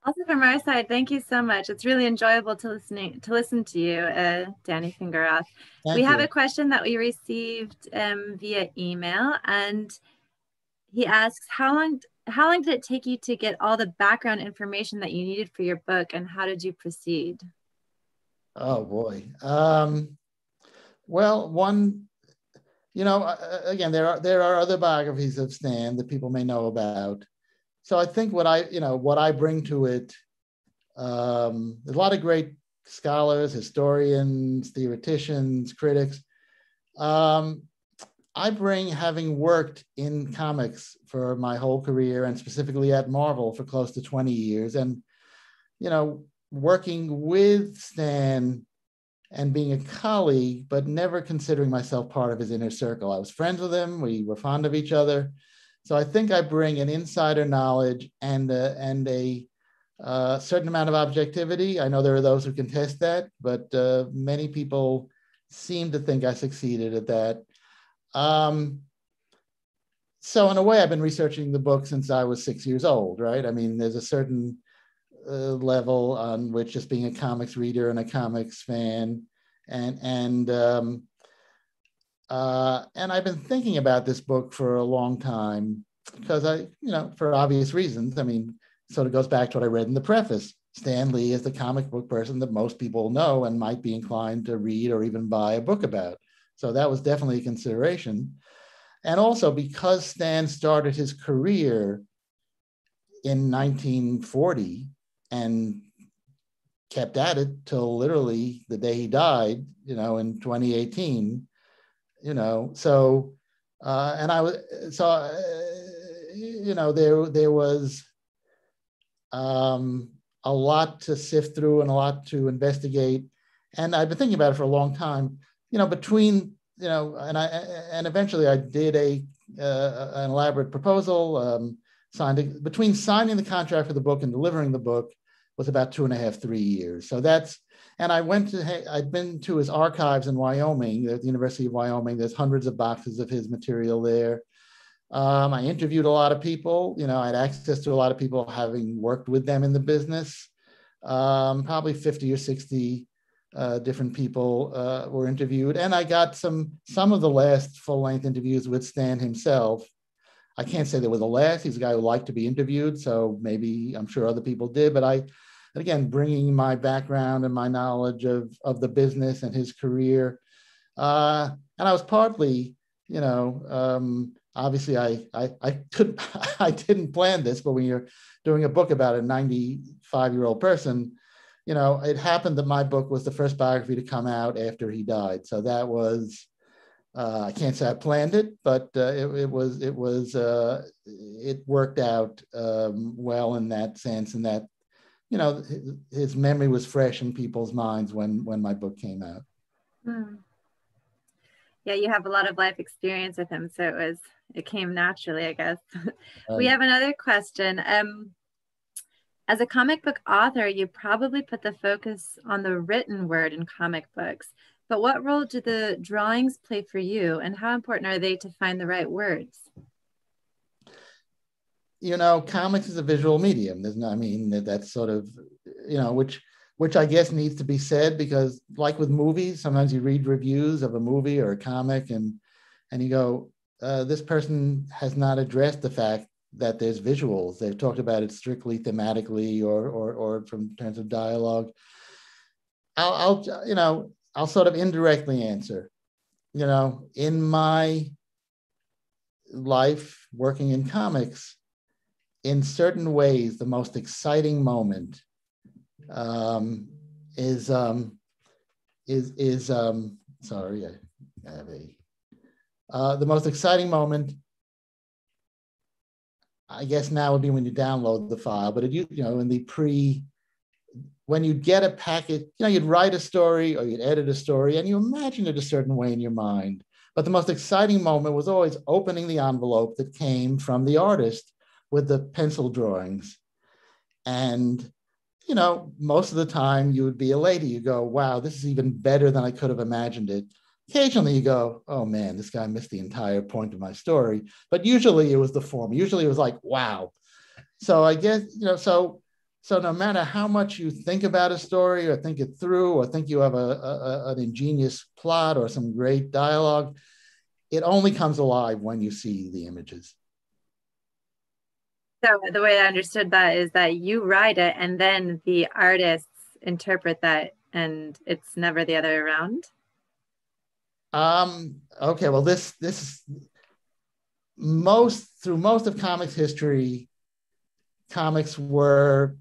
Also from our side, thank you so much. It's really enjoyable to listen to you, Danny Fingeroth. We have a question that we received via email, and he asks, how long did it take you to get all the background information that you needed for your book, and how did you proceed? Oh boy. Well, again, there are other biographies of Stan that people may know about. So I think what I bring to it, there's a lot of great scholars, historians, theoreticians, critics. I bring, having worked in comics for my whole career, and specifically at Marvel for close to 20 years, and working with Stan and being a colleague, but never considering myself part of his inner circle. I was friends with him. We were fond of each other. So I think I bring an insider knowledge and a certain amount of objectivity. I know there are those who contest that, but many people seem to think I succeeded at that. So in a way, I've been researching the book since I was 6 years old, right? I mean, there's a certain level on which, just being a comics reader and a comics fan, and I've been thinking about this book for a long time because for obvious reasons. I mean, sort of goes back to what I read in the preface. Stan Lee is the comic book person that most people know and might be inclined to read or even buy a book about. So that was definitely a consideration. And also because Stan started his career in 1940 and kept at it till literally the day he died, in 2018. So there was a lot to sift through and a lot to investigate, and I've been thinking about it for a long time. And eventually I did an elaborate proposal. Between signing the contract for the book and delivering the book was about 2.5, 3 years. So I'd been to his archives in Wyoming, at the University of Wyoming. There's hundreds of boxes of his material there. I interviewed a lot of people. I had access to a lot of people, having worked with them in the business. Probably 50 or 60 different people were interviewed. And I got some of the last full-length interviews with Stan himself. I can't say they were the last. He's a guy who liked to be interviewed, so maybe, I'm sure other people did, but again, bringing my background and my knowledge of the business and his career. And I was partly, obviously I didn't plan this, but when you're doing a book about a 95-year-old person, it happened that my book was the first biography to come out after he died. So that was, I can't say I planned it, but it worked out well in that sense, and that, his memory was fresh in people's minds when my book came out. Yeah, you have a lot of life experience with him, so it came naturally, I guess. We have another question. As a comic book author, you probably put the focus on the written word in comic books, but what role do the drawings play for you, and how important are they to find the right words? comics is a visual medium. There's no, I mean, that's sort of, which I guess needs to be said, because like with movies, sometimes you read reviews of a movie or a comic and you go, this person has not addressed the fact that there's visuals. They've talked about it strictly thematically or from terms of dialogue. I'll sort of indirectly answer. In my life working in comics, in certain ways, the most exciting moment is sorry, I have the most exciting moment, I guess now would be when you download the file, but when you get a packet, you'd write a story or you'd edit a story and you imagine it a certain way in your mind. But the most exciting moment was always opening the envelope that came from the artist with the pencil drawings. And, most of the time you would be elated. You go, wow, this is even better than I could have imagined it. Occasionally you go, oh man, this guy missed the entire point of my story. But usually it was the form. Usually it was like, wow. So I guess, so no matter how much you think about a story or think it through or think you have an ingenious plot or some great dialogue, it only comes alive when you see the images. So the way I understood that is that you write it and then the artists interpret that, and it's never the other way around. Okay, well, this is through most of comics history, comics were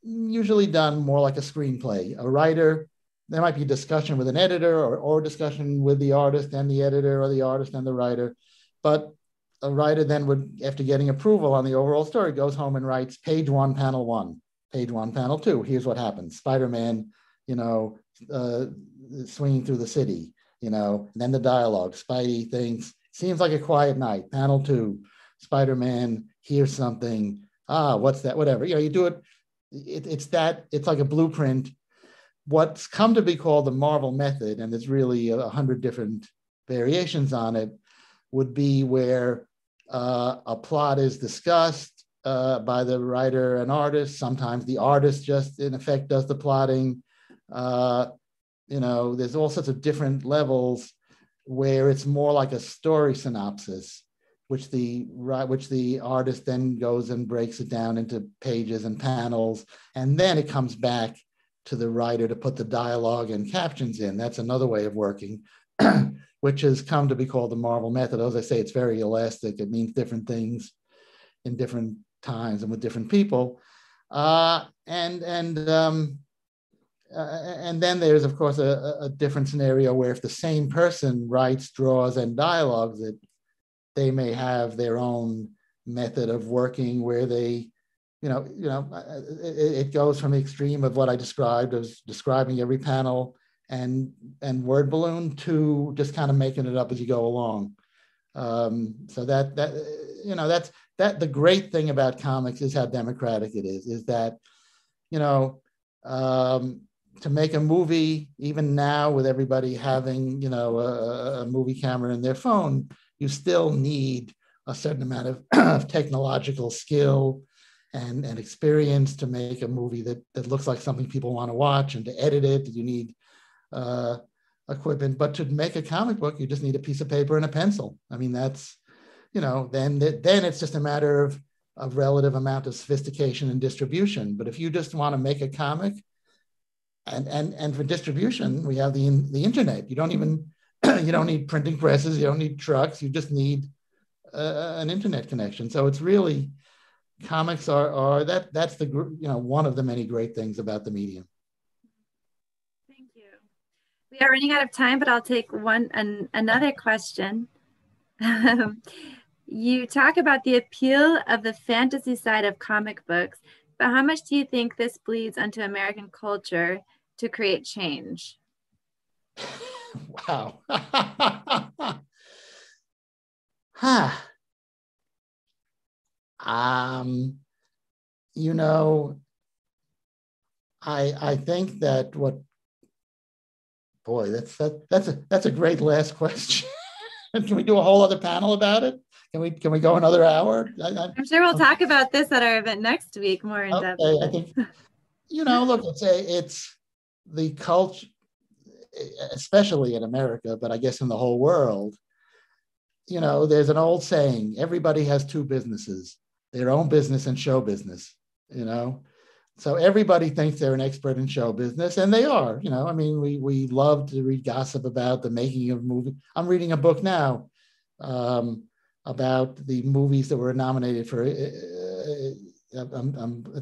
usually done more like a screenplay. A writer, there might be a discussion with an editor or discussion with the artist and the editor, or the artist and the writer. But a writer then would, after getting approval on the overall story, goes home and writes page 1, panel 1, page 1, panel 2. Here's what happens. Spider-Man, swinging through the city, and then the dialogue. Spidey thinks, seems like a quiet night. Panel 2, Spider-Man hears something. What's that? Whatever. You do it. It's like a blueprint. What's come to be called the Marvel method, and there's really 100 different variations on it, would be where a plot is discussed by the writer and artist. Sometimes the artist just, in effect, does the plotting. There's all sorts of different levels where it's more like a story synopsis, which the artist then goes and breaks it down into pages and panels, and then it comes back to the writer to put the dialogue and captions in. That's another way of working, which has come to be called the Marvel method. As I say, it's very elastic. It means different things in different times and with different people. And then there's, of course, a different scenario where if the same person writes, draws, and dialogues, that they may have their own method of working where they, it goes from the extreme of what I described as describing every panel and word balloon to just kind of making it up as you go along. So that's the great thing about comics is how democratic it is that, to make a movie, even now with everybody having, a movie camera in their phone, you still need a certain amount of technological skill and experience to make a movie that looks like something people want to watch, and to edit it, you need equipment. But to make a comic book, you just need a piece of paper and a pencil. I mean, that's, then it's just a matter of relative amount of sophistication and distribution. But if you just want to make a comic, and for distribution, we have the internet. You don't even you don't need printing presses. You don't need trucks. You just need an internet connection. So it's really, comics are that's the one of the many great things about the medium. Thank you. We are running out of time, but I'll take another question. You talk about the appeal of the fantasy side of comic books, but how much do you think this bleeds onto American culture to create change? Wow. I think that that's a great last question. Can we do a whole other panel about it? Can we go another hour? I'm sure we'll talk about this at our event next week more in depth. I think, look, it's the culture, especially in America, but I guess in the whole world. There's an old saying: everybody has two businesses, their own business and show business. So everybody thinks they're an expert in show business, and they are. We love to read gossip about the making of movies. I'm reading a book now about the movies that were nominated for. It's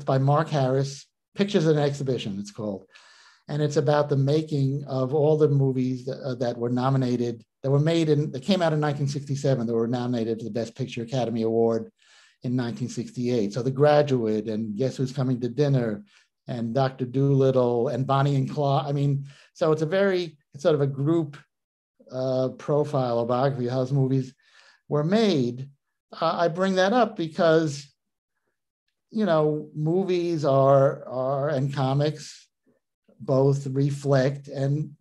by Mark Harris. Pictures in an Exhibition, it's called, and it's about the making of all the movies that were nominated, that came out in 1967, that were nominated to the Best Picture Academy Award in 1968. So The Graduate, and Guess Who's Coming to Dinner, and Dr. Dolittle, and Bonnie and Clyde. So it's sort of a group profile or biography of how those movies were made. I bring that up because, movies and comics both reflect and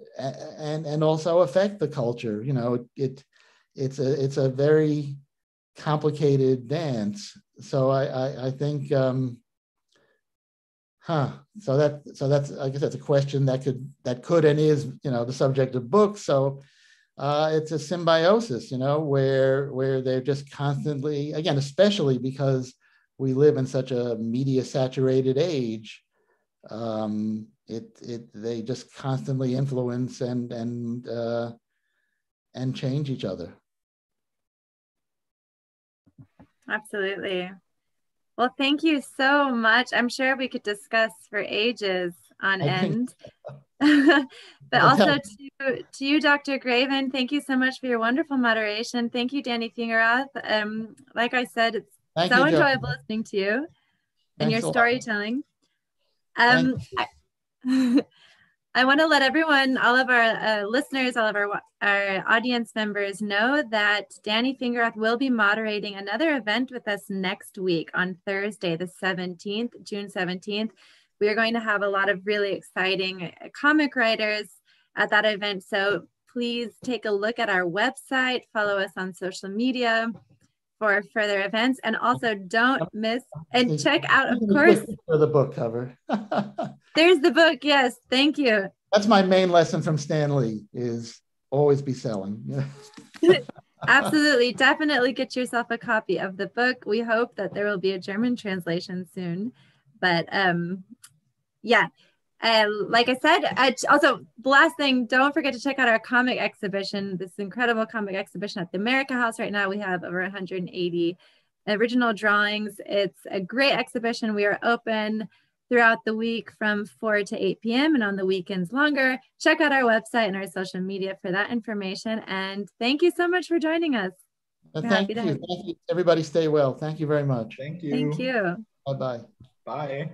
also affect the culture. It's a very complicated dance. So I think so that's, I guess that's a question that could and is the subject of books. So it's a symbiosis, where they're just constantly, again, especially because we live in such a media saturated age, they just constantly influence and change each other. Absolutely. Well, thank you so much. I'm sure we could discuss for ages on end. But also to you, Dr. Graven, thank you so much for your wonderful moderation. Thank you, Danny Fingeroth. Like I said, it's so enjoyable listening to you and your storytelling. I want to let everyone, all of our listeners, all of our audience members know that Danny Fingeroth will be moderating another event with us next week on Thursday, the 17th, June 17th. We are going to have a lot of really exciting comic writers at that event. So please take a look at our website, follow us on social media for further events, and also don't miss and check out, of course, for the book cover. There's the book. Yes, thank you. That's my main lesson from Stan Lee: is always be selling. Absolutely, definitely get yourself a copy of the book. We hope that there will be a German translation soon, but yeah. Like I said, also the last thing, don't forget to check out our comic exhibition, this incredible comic exhibition at the amerikahaus. Right now we have over 180 original drawings. It's a great exhibition. We are open throughout the week from 4 to 8 p.m. and on the weekends longer. Check out our website and our social media for that information. And thank you so much for joining us. Thank you. Everybody stay well. Thank you very much. Thank you. Thank you. Bye-bye. Bye.